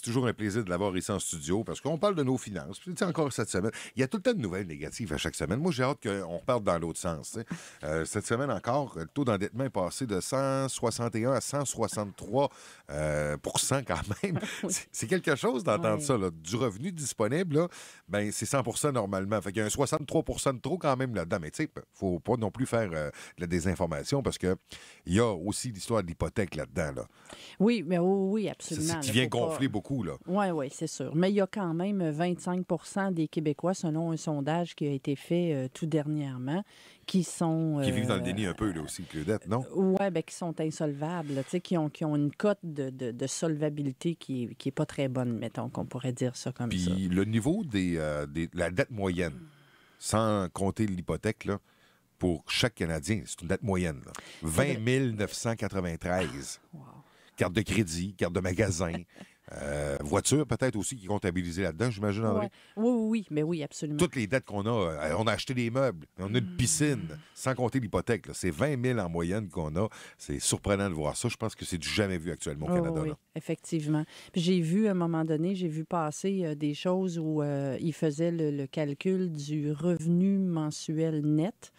C'est toujours un plaisir de l'avoir ici en studio parce qu'on parle de nos finances. Puis, tu sais, encore cette semaine, il y a tout le temps de nouvelles négatives à chaque semaine. Moi, j'ai hâte qu'on reparte dans l'autre sens. Cette semaine encore, le taux d'endettement est passé de 161 à 163 quand même. C'est quelque chose d'entendre ça. Là. Du revenu disponible, là, ben, c'est 100 normalement. Fait qu'il y a un 63 de trop quand même là-dedans. Mais tu sais, faut pas non plus faire de la désinformation parce que il y a aussi l'histoire de l'hypothèque là-dedans. Là. Oui, mais oui, absolument. C'est qui vient gonfler beaucoup. Oui, c'est sûr. Mais il y a quand même 25 des Québécois, selon un sondage qui a été fait tout dernièrement, qui sont... qui vivent dans le déni un peu, là, aussi, Claudette, non? Oui, qui sont insolvables, là, qui ont une cote de solvabilité qui est pas très bonne, mettons, qu'on pourrait dire ça comme ça. Puis le niveau de la dette moyenne, sans compter l'hypothèque, là, pour chaque Canadien, c'est une dette moyenne. Là. 20 993. Wow. Carte de crédit, carte de magasin, voiture peut-être aussi qui est comptabilisée là-dedans, j'imagine, André? Oui, mais oui, absolument. Toutes les dettes qu'on a, on a acheté des meubles, on a une piscine, sans compter l'hypothèque. Là. C'est 20 000 en moyenne qu'on a. C'est surprenant de voir ça. Je pense que c'est du jamais vu actuellement au Canada. Oui, là. effectivement. Puis j'ai vu, à un moment donné, passer des choses où ils faisaient le calcul du revenu mensuel net,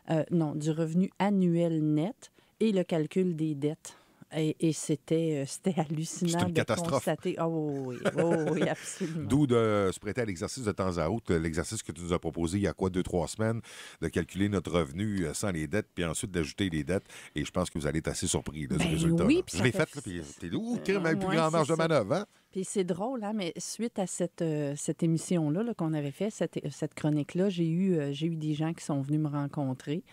du revenu annuel net et le calcul des dettes. Et c'était hallucinant. C'est une catastrophe. Constater. Oui, absolument. D'où de se prêter à l'exercice de temps à autre, l'exercice que tu nous as proposé il y a 2-3 semaines, de calculer notre revenu sans les dettes, puis ensuite d'ajouter les dettes. Et je pense que vous allez être assez surpris là, du résultat. Oui, là. Je l'ai fait, puis t'es où? Plus grand marge de manœuvre, hein? Puis c'est drôle, hein, mais suite à cette émission-là qu'on avait fait, cette chronique-là, j'ai eu des gens qui sont venus me rencontrer.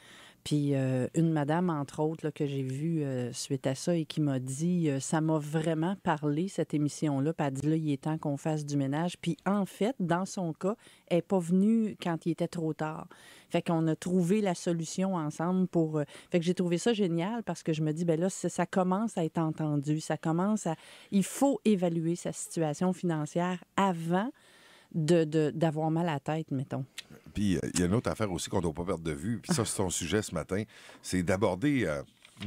Puis une madame, entre autres, là, que j'ai vue suite à ça et qui m'a dit ça m'a vraiment parlé, cette émission-là. Puis elle dit là, il est temps qu'on fasse du ménage. Puis en fait, dans son cas, elle n'est pas venue quand il était trop tard. Fait qu'on a trouvé la solution ensemble pour... fait que j'ai trouvé ça génial parce que je me dis, ben là, ça commence à être entendu. Il faut évaluer sa situation financière avant d'avoir mal à la tête, mettons. Puis, il y a une autre affaire aussi qu'on ne doit pas perdre de vue, puis ça, c'est ton sujet ce matin, c'est d'aborder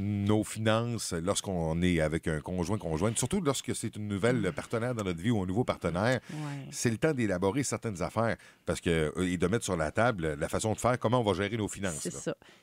nos finances lorsqu'on est avec un conjointe, surtout lorsque c'est une nouvelle partenaire dans notre vie ou un nouveau partenaire. Ouais. C'est le temps d'élaborer certaines affaires parce que, et de mettre sur la table la façon de faire, comment on va gérer nos finances.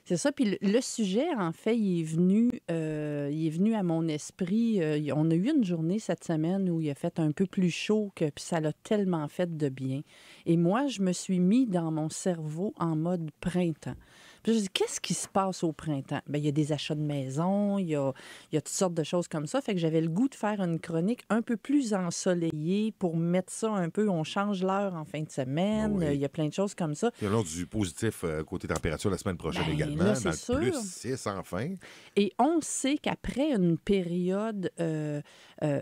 C'est ça. Puis le sujet, en fait, il est venu à mon esprit. On a eu une journée cette semaine où il a fait un peu plus chaud, puis ça l'a tellement fait de bien. Et moi, je me suis mis dans mon cerveau en mode printemps. Puis je me dis, qu'est-ce qui se passe au printemps? Bien, il y a des achats de maison, il y a toutes sortes de choses comme ça. Fait que j'avais le goût de faire une chronique un peu plus ensoleillée pour mettre ça un peu. On change l'heure en fin de semaine. Oui. Il y a plein de choses comme ça. Il y a l'autre du positif côté température la semaine prochaine également. Là, dans le sûr. plus 6 enfin. Et on sait qu'après une période,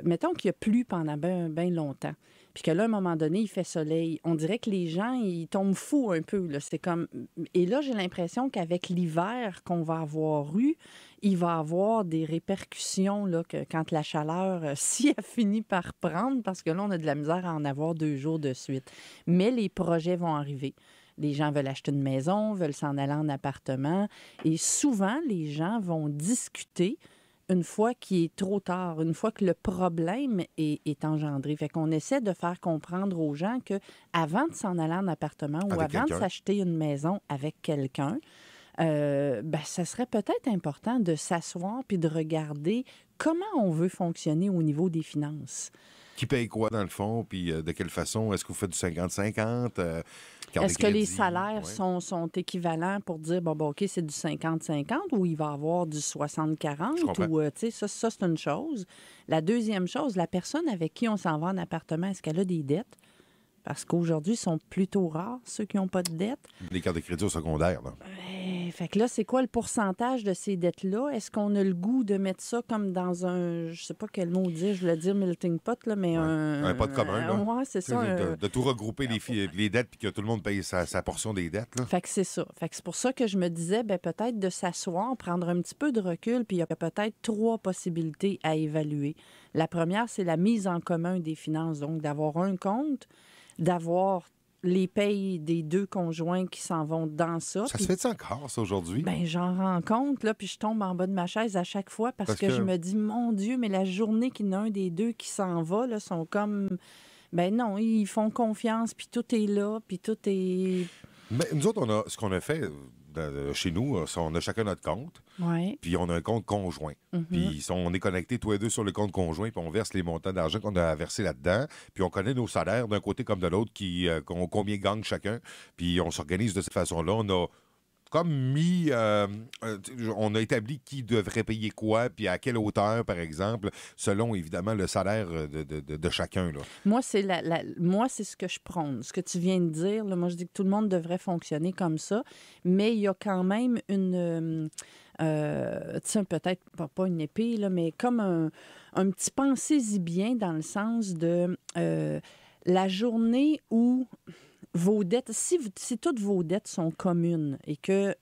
mettons qu'il y a plu pendant bien longtemps, puis que là, à un moment donné, il fait soleil, on dirait que les gens, ils tombent fous un peu. Là. C'est comme... Et là, j'ai l'impression qu'avec l'hiver qu'on va avoir eu, il va avoir des répercussions là, que quand la chaleur, si elle finit par prendre, parce que là, on a de la misère à en avoir 2 jours de suite. Mais les projets vont arriver. Les gens veulent acheter une maison, veulent s'en aller en appartement. Et souvent, les gens vont discuter une fois qu'il est trop tard, une fois que le problème est engendré. Fait qu'on essaie de faire comprendre aux gens que avant de s'en aller en appartement ou avant de s'acheter une maison avec quelqu'un, ça serait peut-être important de s'asseoir puis de regarder comment on veut fonctionner au niveau des finances. Qui paye quoi dans le fond, puis de quelle façon? Est-ce que vous faites du 50-50? Est-ce que les salaires sont équivalents pour dire, OK, c'est du 50-50 ou il va y avoir du 60-40? Ou, ça, c'est une chose. La deuxième chose, la personne avec qui on s'en va en appartement, est-ce qu'elle a des dettes? Parce qu'aujourd'hui, ils sont plutôt rares, ceux qui n'ont pas de dettes. Les cartes de crédit au secondaire, là. Fait que là, c'est quoi le pourcentage de ces dettes-là? Est-ce qu'on a le goût de mettre ça comme dans un, je sais pas quel mot dire, je voulais dire melting pot, là, mais un pot de commun, là. Ouais, c'est ça. De tout regrouper les dettes puis que tout le monde paye sa portion des dettes, là. Fait que c'est ça. Fait que c'est pour ça que je me disais, peut-être de s'asseoir, prendre un petit peu de recul, puis il y a peut-être 3 possibilités à évaluer. La première, c'est la mise en commun des finances, donc d'avoir un compte, d'avoir les payes des deux conjoints qui s'en vont dans ça. Ça Puis, se fait-tu encore, ça, aujourd'hui? ben, j'en rends compte, là, puis je tombe en bas de ma chaise à chaque fois parce que je me dis, mon Dieu, mais la journée qu'il y en a un des deux qui s'en va, là, sont comme... Ben non, ils font confiance, puis tout est là, puis tout est... Mais nous autres, ce qu'on a fait chez nous, on a chacun notre compte, Ouais. puis on a un compte conjoint. Puis on est connectés tous les deux sur le compte conjoint, puis on verse les montants d'argent qu'on a versés là-dedans, puis on connaît nos salaires d'un côté comme de l'autre, combien gagne chacun, puis on s'organise de cette façon-là. On a comme on a établi qui devrait payer quoi, puis à quelle hauteur, par exemple, selon, évidemment, le salaire de chacun, là. Moi, c'est moi, c'est ce que je prône. Ce que tu viens de dire, là, moi, je dis que tout le monde devrait fonctionner comme ça, mais il y a quand même une... tu sais, peut-être pas une épée, là, mais comme un petit pensez-y bien dans le sens de la journée où vos dettes, si toutes vos dettes sont communes et que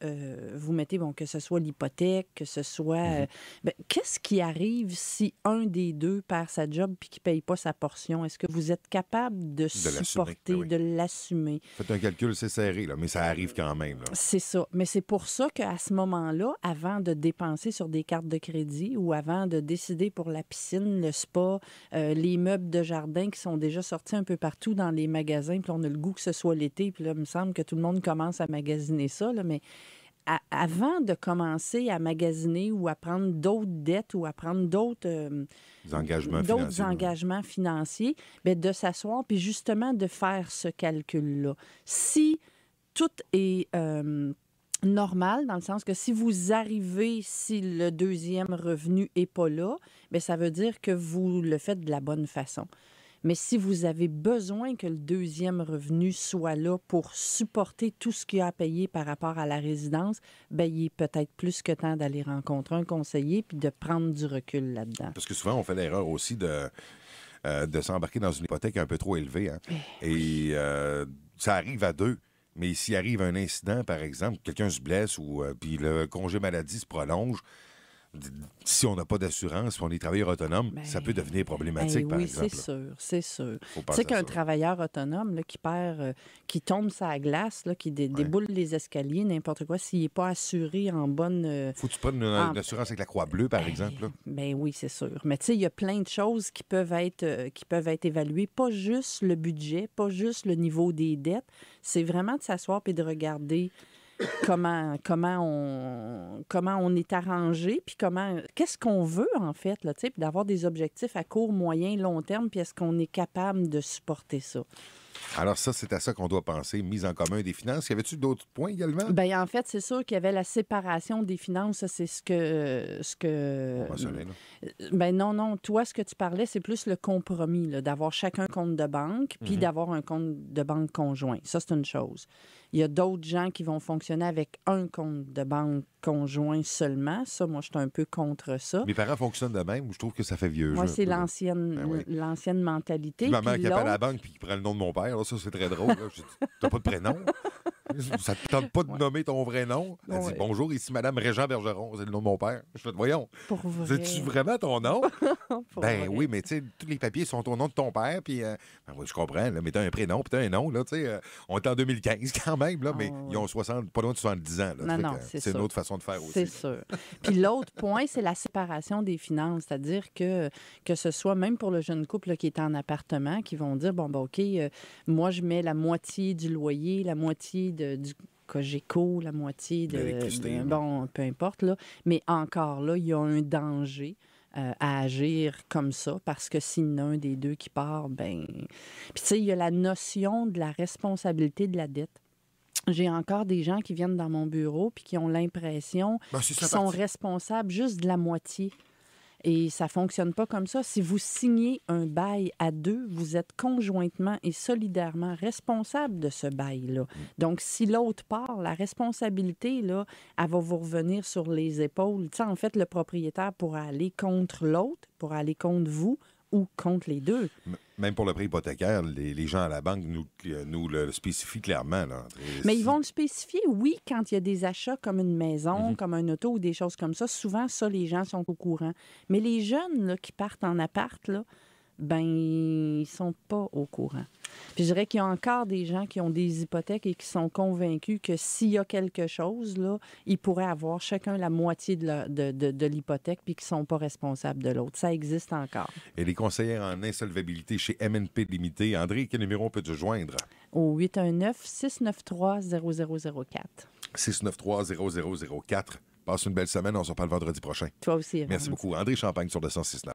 vous mettez, bon, que ce soit l'hypothèque, que ce soit... ben, qu'est-ce qui arrive si un des deux perd sa job puis qu'il ne paye pas sa portion? Est-ce que vous êtes capable de supporter, ben oui. de l'assumer? Faites un calcul, c'est serré, là, mais ça arrive quand même, là. C'est ça. Mais c'est pour ça qu'à ce moment-là, avant de dépenser sur des cartes de crédit ou avant de décider pour la piscine, le spa, les meubles de jardin qui sont déjà sortis un peu partout dans les magasins, puis on a le goût que ce soit l'été, puis là, il me semble que tout le monde commence à magasiner ça, là, mais avant de commencer à magasiner ou à prendre d'autres dettes ou à prendre d'autres engagements financiers, bien, de s'asseoir puis justement de faire ce calcul-là. Si tout est normal, dans le sens que si vous arrivez, si le deuxième revenu n'est pas là, bien, ça veut dire que vous le faites de la bonne façon. Mais si vous avez besoin que le deuxième revenu soit là pour supporter tout ce qu'il y a à payer par rapport à la résidence, bien, il est peut-être plus que temps d'aller rencontrer un conseiller puis de prendre du recul là-dedans. Parce que souvent, on fait l'erreur aussi de s'embarquer dans une hypothèque un peu trop élevée. Hein? Et ça arrive à deux. Mais s'il arrive un incident, par exemple, quelqu'un se blesse ou puis le congé maladie se prolonge, si on n'a pas d'assurance, si on est travailleur autonome, ça peut devenir problématique, par exemple. Oui, c'est sûr. Tu Tu sais qu'un travailleur autonome là, qui tombe sur la glace, là, qui déboule les escaliers, n'importe quoi, s'il n'est pas assuré en bonne... Faut que tu prennes une assurance avec la Croix-Bleue, par exemple. Ben oui, c'est sûr. Mais tu sais, il y a plein de choses qui peuvent être évaluées. Pas juste le budget, pas juste le niveau des dettes. C'est vraiment de s'asseoir et de regarder comment on est arrangé, puis qu'est-ce qu'on veut, en fait, là, puis d'avoir des objectifs à court, moyen, long terme, puis est-ce qu'on est capable de supporter ça? Alors ça, c'est à ça qu'on doit penser, mise en commun des finances. Y avait-tu d'autres points également? Bien, en fait, c'est sûr qu'il y avait la séparation des finances. Ça, c'est ce que... On mentionnait, là. Ben non. Toi, ce que tu parlais, c'est plus le compromis, là, d'avoir chacun compte de banque, puis d'avoir un compte de banque conjoint. Ça, c'est une chose. Il y a d'autres gens qui vont fonctionner avec un compte de banque conjoint seulement. Ça, moi, je suis un peu contre ça. Mes parents fonctionnent de même. Je trouve que ça fait vieux jeu. Moi, c'est l'ancienne mentalité. Puis ma mère puis qui appelle à la banque puis qui prend le nom de mon père, là, ça, c'est très drôle. Là. Je dis, t'as pas de prénom? Ça te tente pas de nommer ton vrai nom? Elle dit, bonjour, ici Madame Régent Bergeron, c'est le nom de mon père. Je fais, voyons. Pour vrai. C'est-tu vraiment ton nom? Ben oui, mais tu sais, tous les papiers sont au nom de ton père, puis oui, je comprends, là, mais t'as un prénom, puis t'as un nom, là, tu sais, on est en 2015 quand même, là, mais ils ont pas loin de 70 ans, là. Non, c'est une autre façon de faire aussi. C'est sûr. Puis l'autre point, c'est la séparation des finances, c'est-à-dire que ce soit même pour le jeune couple là, qui est en appartement, qui vont dire, bon, ben OK, moi, je mets la moitié du loyer, la moitié du Cogeco, la moitié bon, peu importe, là. Mais encore là, il y a un danger à agir comme ça, parce que s'il y en a un des deux qui part, ben... Puis tu sais, il y a la notion de la responsabilité de la dette. J'ai encore des gens qui viennent dans mon bureau puis qui ont l'impression qu'ils sont responsables juste de la moitié. Et ça ne fonctionne pas comme ça. Si vous signez un bail à deux, vous êtes conjointement et solidairement responsable de ce bail-là. Donc, si l'autre part, la responsabilité, là, elle va vous revenir sur les épaules. Tu sais, en fait, le propriétaire pourra aller contre l'autre, pourra aller contre vous ou contre les deux. Même pour le prêt hypothécaire, les gens à la banque nous le spécifient clairement. Là. Mais ils vont le spécifier, oui, quand il y a des achats comme une maison, comme un auto ou des choses comme ça. Souvent, ça, les gens sont au courant. Mais les jeunes là, qui partent en appart, là, ben, ils sont pas au courant. Puis je dirais qu'il y a encore des gens qui ont des hypothèques et qui sont convaincus que s'il y a quelque chose, là, ils pourraient avoir chacun la moitié de l'hypothèque puis qu'ils ne sont pas responsables de l'autre. Ça existe encore. Et les conseillères en insolvabilité chez MNP Limité. André, quel numéro on peut te joindre? Au 819-693-0004. 693-0004. Passe une belle semaine. On se reparle vendredi prochain. Toi aussi. Merci beaucoup. André Champagne sur le 106.9.